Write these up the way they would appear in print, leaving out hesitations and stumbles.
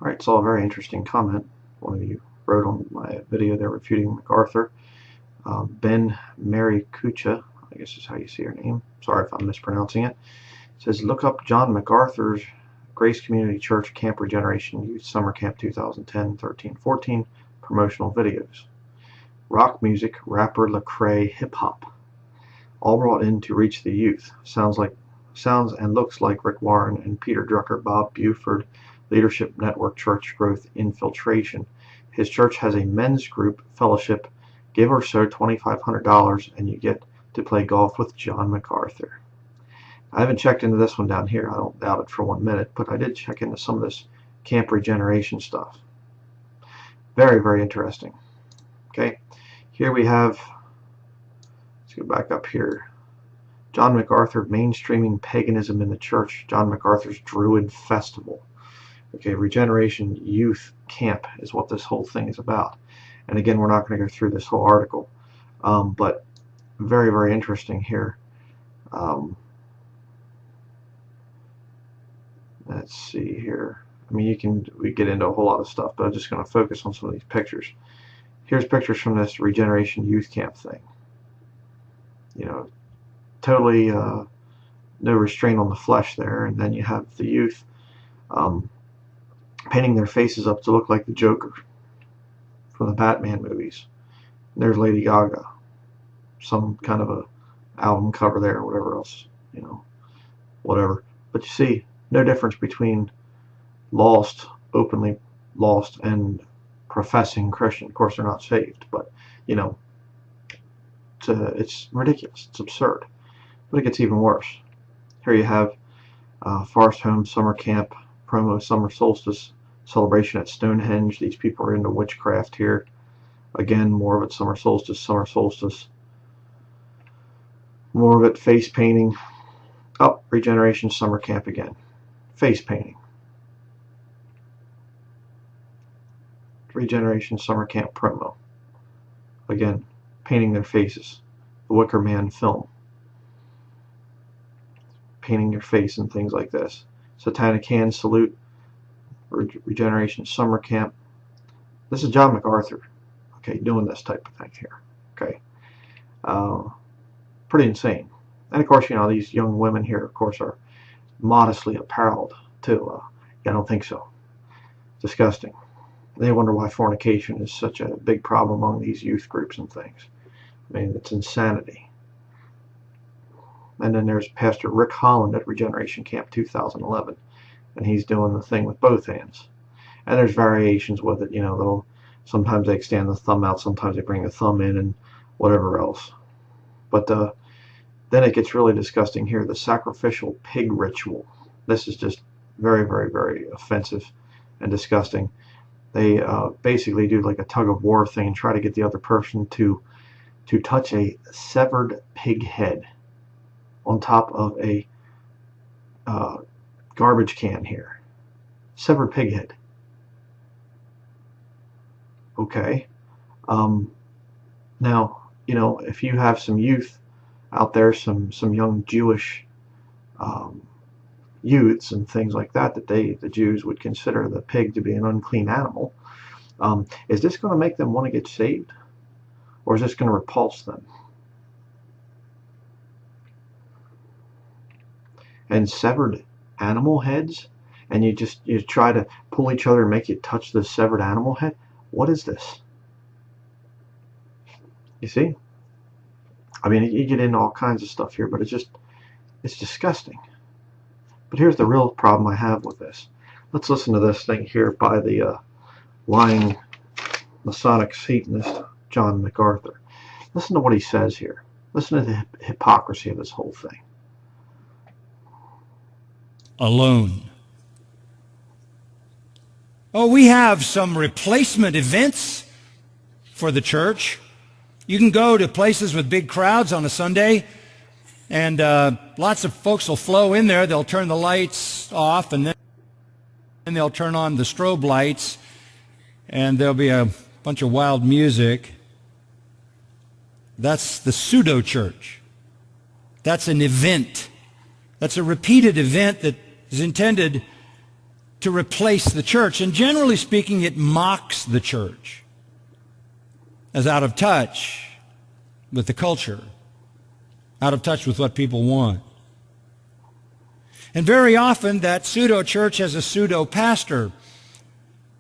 All right, saw a very interesting comment. One of you wrote on my video there refuting MacArthur. Ben Mary Kucha, I guess is how you say her name. Sorry if I'm mispronouncing it. It says, look up John MacArthur's Grace Community Church Camp Regeneration Youth Summer Camp 2010, 13, 14 promotional videos. Rock music, rapper, Lecrae, hip hop, all brought in to reach the youth. Sounds and looks like Rick Warren and Peter Drucker, Bob Buford, Leadership Network Church Growth Infiltration. His church has a men's group fellowship. Give or so $2,500 and you get to play golf with John MacArthur. I haven't checked into this one down here. I don't doubt it for 1 minute, but I did check into some of this camp regeneration stuff. Very, very interesting. Okay, here we have, let's go back up here. John MacArthur mainstreaming paganism in the church. John MacArthur's Druid Festival. Okay, Regeneration Youth Camp is what this whole thing is about. And again, we're not going to go through this whole article, but very, very interesting here. Let's see here. I mean, we get into a whole lot of stuff, but I'm just going to focus on some of these pictures. Here's pictures from this Regeneration Youth Camp thing. You know, totally no restraint on the flesh there. And then you have the youth painting their faces up to look like the Joker from the Batman movies. And there's Lady Gaga, some kind of a album cover there, or whatever else, you know, whatever. But you see, no difference between lost, openly lost, and professing Christian. Of course, they're not saved, but you know, it's ridiculous. It's absurd. But it gets even worse. Here you have Forest Home Summer Camp promo Summer Solstice celebration at Stonehenge. These people are into witchcraft here. Again, more of it Summer Solstice, Summer Solstice. More of it face painting. Oh, Regeneration Summer Camp again. Face painting. Regeneration Summer Camp promo. Again, painting their faces. The Wicker Man film. Painting your face and things like this. Satanic Hand Salute. Regeneration Summer Camp. This is John MacArthur, okay, doing this type of thing here. Okay, pretty insane. And of course, you know, these young women here, of course, are modestly appareled too. I don't think so. Disgusting. They wonder why fornication is such a big problem among these youth groups and things. I mean, it's insanity. And then there's Pastor Rick Holland at Regeneration Camp 2011. And he's doing the thing with both hands. And there's variations with it, you know, sometimes they extend the thumb out, sometimes they bring the thumb in, and whatever else. But then it gets really disgusting here, the sacrificial pig ritual. This is just very, very, very offensive and disgusting. They basically do like a tug of war thing and try to get the other person to touch a severed pig head on top of a garbage can here. Severed pig head. Okay. Now, you know, if you have some youth out there, some young Jewish youths and things like that, the Jews would consider the pig to be an unclean animal, is this going to make them want to get saved? Or is this going to repulse them? And severed animal heads, and you try to pull each other and make you touch the severed animal head. What is this? You see? I mean, you get into all kinds of stuff here, but it's disgusting. But here's the real problem I have with this. Let's listen to this thing here by the lying Masonic Satanist John MacArthur. Listen to what he says here. Listen to the hypocrisy of this whole thing. Alone. Oh, we have some replacement events for the church. You can go to places with big crowds on a Sunday, and lots of folks will flow in there. They'll turn the lights off, and then they'll turn on the strobe lights, and there'll be a bunch of wild music. That's the pseudo-church. That's an event. That's a repeated event that is intended to replace the church. And generally speaking, it mocks the church as out of touch with the culture, out of touch with what people want. And very often that pseudo-church has a pseudo-pastor.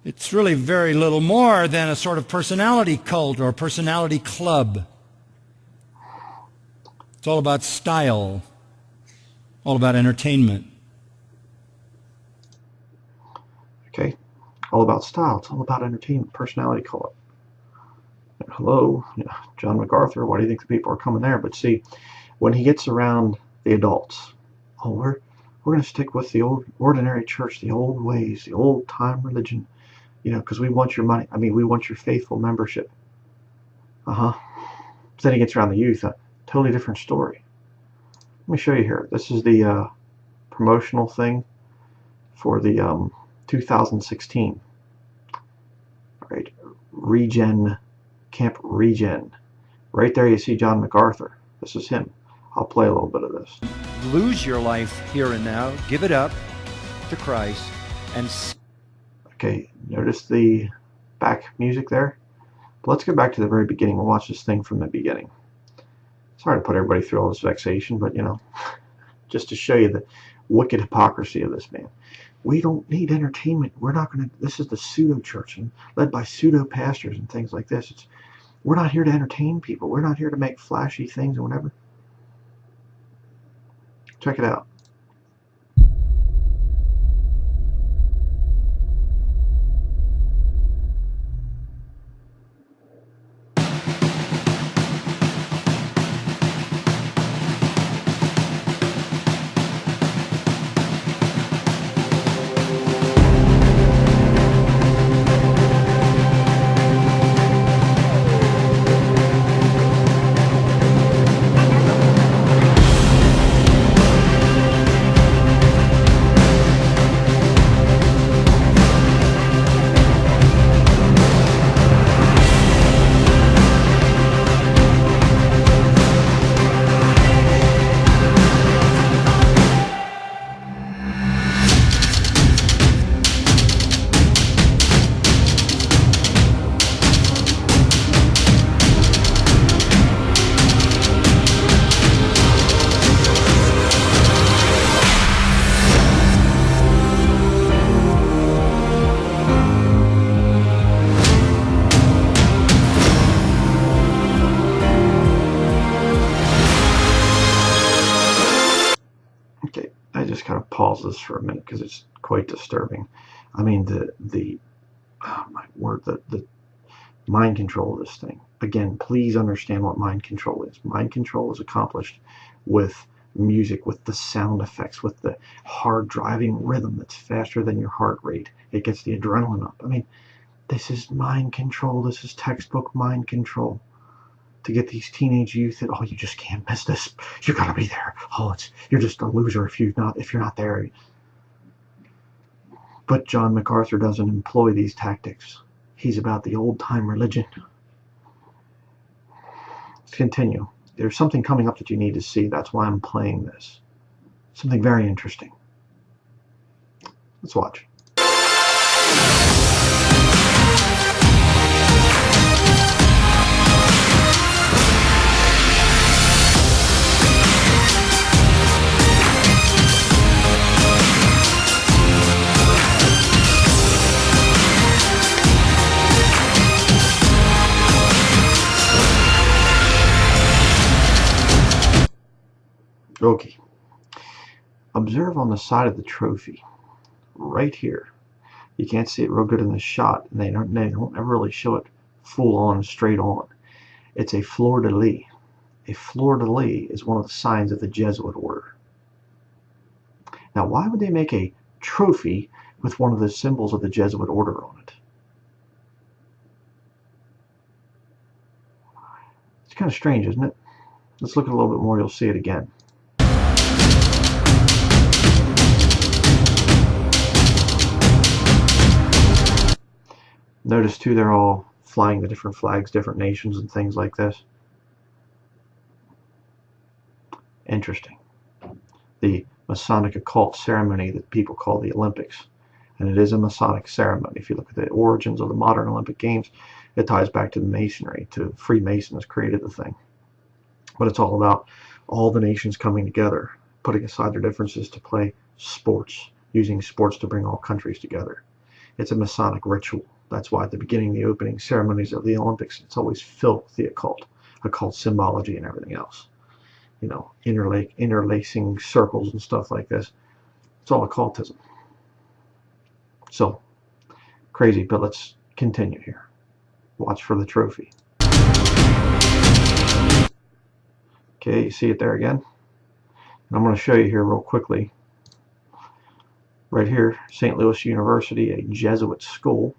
It's really very little more than a sort of personality cult or personality club. It's all about style, all about entertainment. Okay, all about style. It's all about entertainment, personality cult. Hello, John MacArthur. Why do you think the people are coming there? But see, when he gets around the adults, oh, we're going to stick with the old ordinary church, the old ways, the old time religion, because we want your money. I mean, we want your faithful membership. But then he gets around the youth, a totally different story. Let me show you here. This is the promotional thing for the 2016. All right, Camp Regen. Right there you see John MacArthur. This is him. I'll play a little bit of this. Lose your life here and now. Give it up to Christ. And okay, notice the back music there? But let's go back to the very beginning. We'll watch this thing from the beginning. Sorry to put everybody through all this vexation, but just to show you the wicked hypocrisy of this man. We don't need entertainment. We're not going to, this is the pseudo church and led by pseudo pastors and things like this. We're not here to entertain people. We're not here to make flashy things or whatever. Check it out. Kind of pause this for a minute because it's quite disturbing. I mean, oh my word, the mind control of this thing. Again, please understand what mind control is. Mind control is accomplished with music, with the sound effects, with the hard driving rhythm that's faster than your heart rate. It gets the adrenaline up. I mean, this is mind control. This is textbook mind control. To get these teenage youth that, oh, you just can't miss this. You gotta be there. Oh, you're just a loser if you're not there. But John MacArthur doesn't employ these tactics. He's about the old time religion. Let's continue. There's something coming up that you need to see. That's why I'm playing this. Something very interesting. Let's watch. Okay. Observe on the side of the trophy, right here. You can't see it real good in the shot, and they don't ever really show it full on, straight on. It's a fleur-de-lis. A fleur-de-lis is one of the signs of the Jesuit order. Now, why would they make a trophy with one of the symbols of the Jesuit order on it? It's kind of strange, isn't it? Let's look at it a little bit more. You'll see it again. Notice too, they're all flying the different flags, different nations and things like this. Interesting. The Masonic occult ceremony that people call the Olympics. And it is a Masonic ceremony. If you look at the origins of the modern Olympic Games, it ties back to the Masonry, to Freemasons created the thing. But it's all about all the nations coming together, putting aside their differences to play sports, using sports to bring all countries together. It's a Masonic ritual. That's why at the beginning, the opening ceremonies of the Olympics, it's always filled with the occult symbology and everything else. You know, interlacing circles and stuff like this. It's all occultism. So, crazy, but let's continue here. Watch for the trophy. Okay, you see it there again? And I'm going to show you here real quickly. Right here, St. Louis University, a Jesuit school,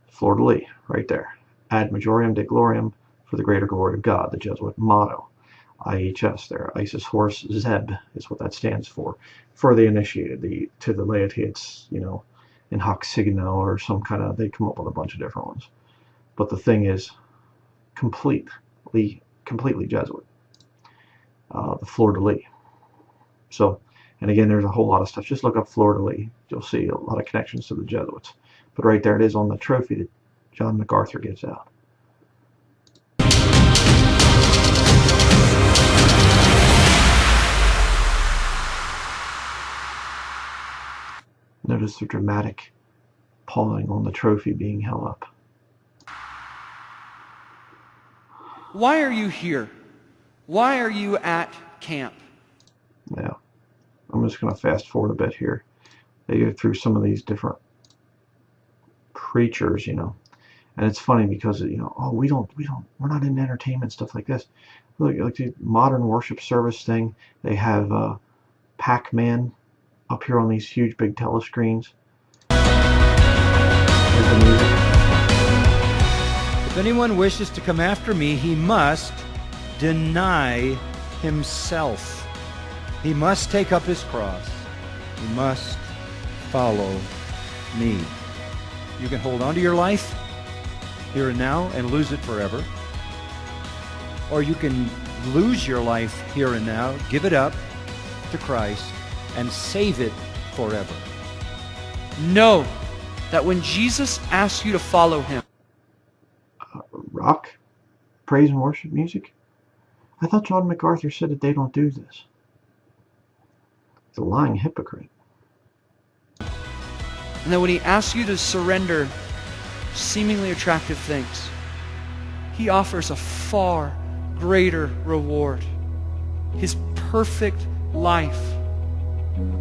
fleur-de-lis, right there. Ad majorem Dei gloriam, for the greater glory of God, the Jesuit motto. IHS there, Isis Horus Zeb is what that stands for the initiated. To the laity, it's, you know, in hoc signo or some kind of, they come up with a bunch of different ones. But the thing is completely Jesuit. The fleur-de-lis. So, and again, there's a whole lot of stuff. Just look up fleur-de-lis. You'll see a lot of connections to the Jesuits. But right there it is on the trophy that John MacArthur gives out. Notice the dramatic pawing on the trophy being held up. Why are you here? Why are you at camp? Now, I'm just going to fast forward a bit here. They go through some of these different preachers, you know, and it's funny because, you know, oh, we're not in entertainment, stuff like this. Look, like the modern worship service thing, they have Pac-Man up here on these huge big telescreens. There's the music. If anyone wishes to come after me, he must deny himself. He must take up his cross. He must follow me. You can hold on to your life here and now and lose it forever. Or you can lose your life here and now, give it up to Christ, and save it forever. Know that when Jesus asks you to follow him, Rock? Praise and worship music? I thought John MacArthur said that they don't do this. He's a lying hypocrite. and that when he asks you to surrender seemingly attractive things, he offers a far greater reward. His perfect life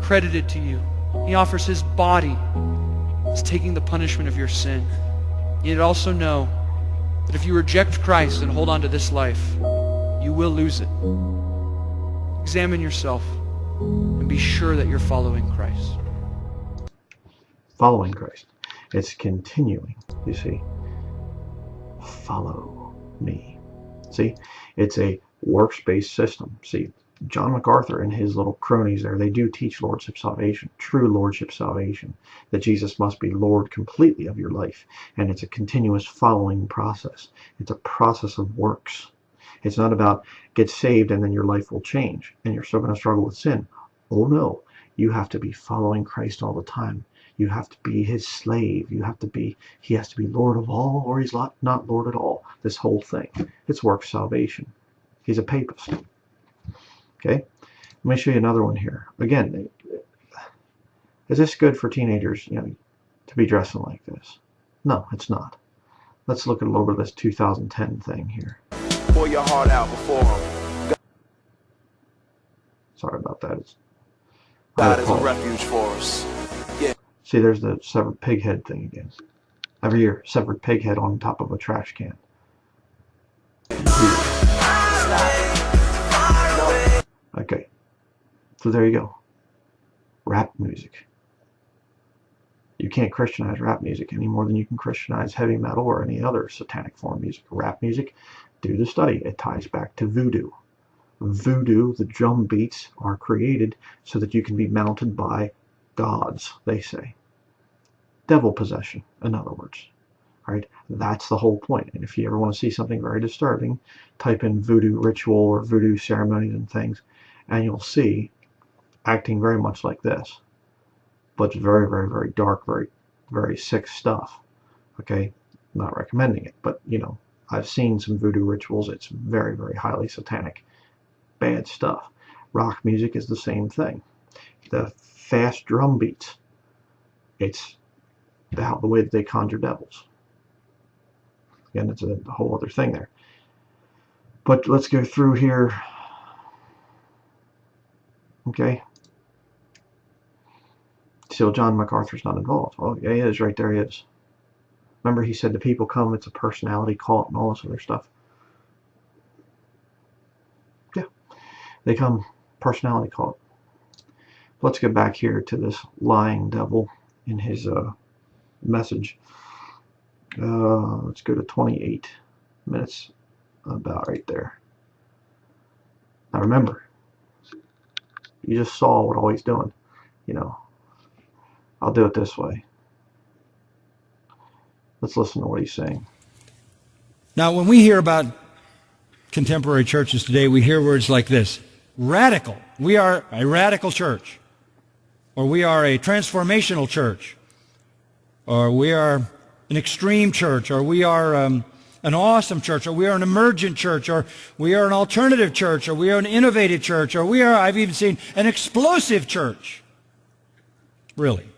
credited to you. He offers his body as taking the punishment of your sin. Yet also know that if you reject Christ and hold on to this life, you will lose it. Examine yourself and be sure that you're following Christ. Following Christ. It's continuing, you see. Follow me. See, it's a works-based system. See, John MacArthur and his little cronies there, they do teach lordship salvation, true lordship salvation, that Jesus must be Lord completely of your life. And it's a continuous following process. It's a process of works. It's not about get saved and then your life will change and you're still going to struggle with sin. Oh no, you have to be following Christ all the time. You have to be his slave. You have to be, he has to be Lord of all, or he's not Lord at all. This whole thing. It's works salvation. He's a papist. Okay, let me show you another one here. Again, is this good for teenagers, to be dressing like this? No, it's not. Let's look at a little bit of this 2010 thing here. Pour your heart out before him. Sorry about that. God is a refuge for us. Yeah. See, there's the severed pig head thing again. Every year, severed pig head on top of a trash can. Okay, so there you go. Rap music. You can't Christianize rap music any more than you can Christianize heavy metal or any other satanic form of music. Rap music, do the study. It ties back to voodoo. Voodoo, the drum beats are created so that you can be mounted by gods, they say. Devil possession, in other words. All right, that's the whole point. And if you ever want to see something very disturbing, type in voodoo ritual or voodoo ceremonies and things, and you'll see acting very much like this. But it's very, very, very dark, very very sick stuff. Okay, not recommending it, but you know, I've seen some voodoo rituals. It's very, very highly satanic, bad stuff. Rock music is the same thing. The fast drum beats, it's the way that they conjure devils. Again, it's a whole other thing there. But let's go through here. Okay. Still, John MacArthur's not involved. Oh, yeah, he is. Right there he is. Remember, he said the people come, it's a personality cult and all this other stuff. Yeah. They come, personality cult. Let's get back here to this lying devil in his message. Let's go to 28 minutes, about right there. Now remember, you just saw what all he's doing. You know, I'll do it this way. Let's listen to what he's saying. Now, when we hear about contemporary churches today, we hear words like this: radical. We are a radical church. Or we are a transformational church. Or we are an extreme church. Or we are an awesome church. Or we are an emergent church. Or we are an alternative church. Or we are an innovative church. Or we are, I've even seen, an explosive church. Really.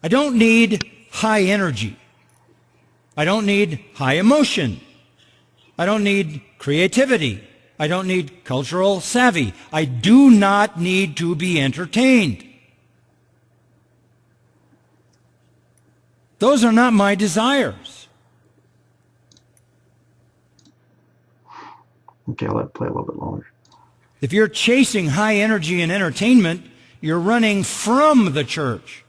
I don't need high energy. I don't need high emotion. I don't need creativity. I don't need cultural savvy. I do not need to be entertained. Those are not my desires. Okay, I'll let it play a little bit longer. If you're chasing high energy and entertainment, you're running from the church.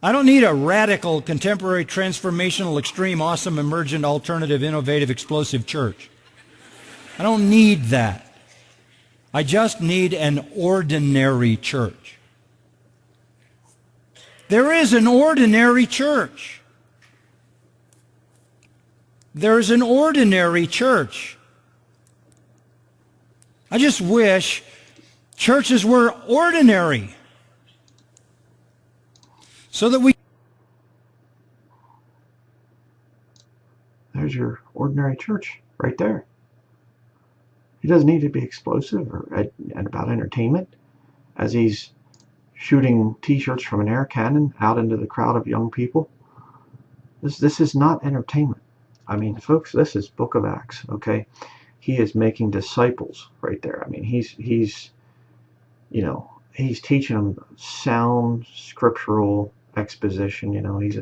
I don't need a radical, contemporary, transformational, extreme, awesome, emergent, alternative, innovative, explosive church. I don't need that. I just need an ordinary church. There is an ordinary church. There is an ordinary church. I just wish churches were ordinary, so that we... There's your ordinary church right there. He doesn't need to be explosive or and about entertainment, as he's shooting t-shirts from an air cannon out into the crowd of young people. This is not entertainment. I mean, folks, this is Book of Acts, okay? He is making disciples right there. I mean, he's you know, he's teaching them sound scriptural exposition. You know, he's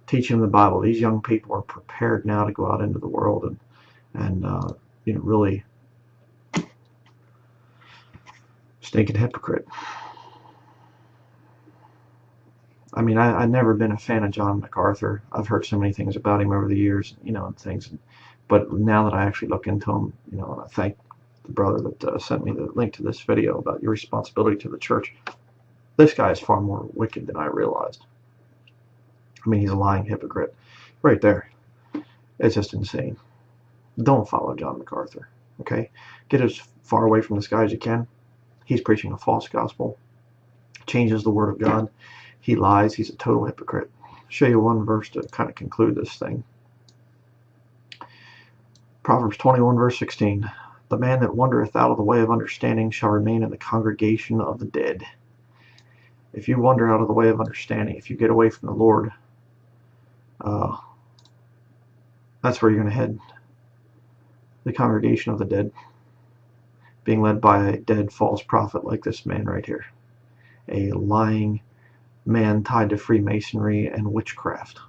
teaching them the Bible. These young people are prepared now to go out into the world and you know, really stinking hypocrite. I mean, I've never been a fan of John MacArthur. I've heard so many things about him over the years, you know, and things. But now that I actually look into him, you know, and I thank the brother that sent me the link to this video about your responsibility to the church, this guy is far more wicked than I realized. I mean, he's a lying hypocrite. Right there. It's just insane. Don't follow John MacArthur, okay? Get as far away from this guy as you can. He's preaching a false gospel. Changes the word of God. He lies. He's a total hypocrite. I'll show you one verse to kind of conclude this thing. Proverbs 21 verse 16. The man that wandereth out of the way of understanding shall remain in the congregation of the dead. If you wander out of the way of understanding, if you get away from the Lord, that's where you're going to head. The congregation of the dead. Being led by a dead false prophet like this man right here. A lying man tied to Freemasonry and witchcraft.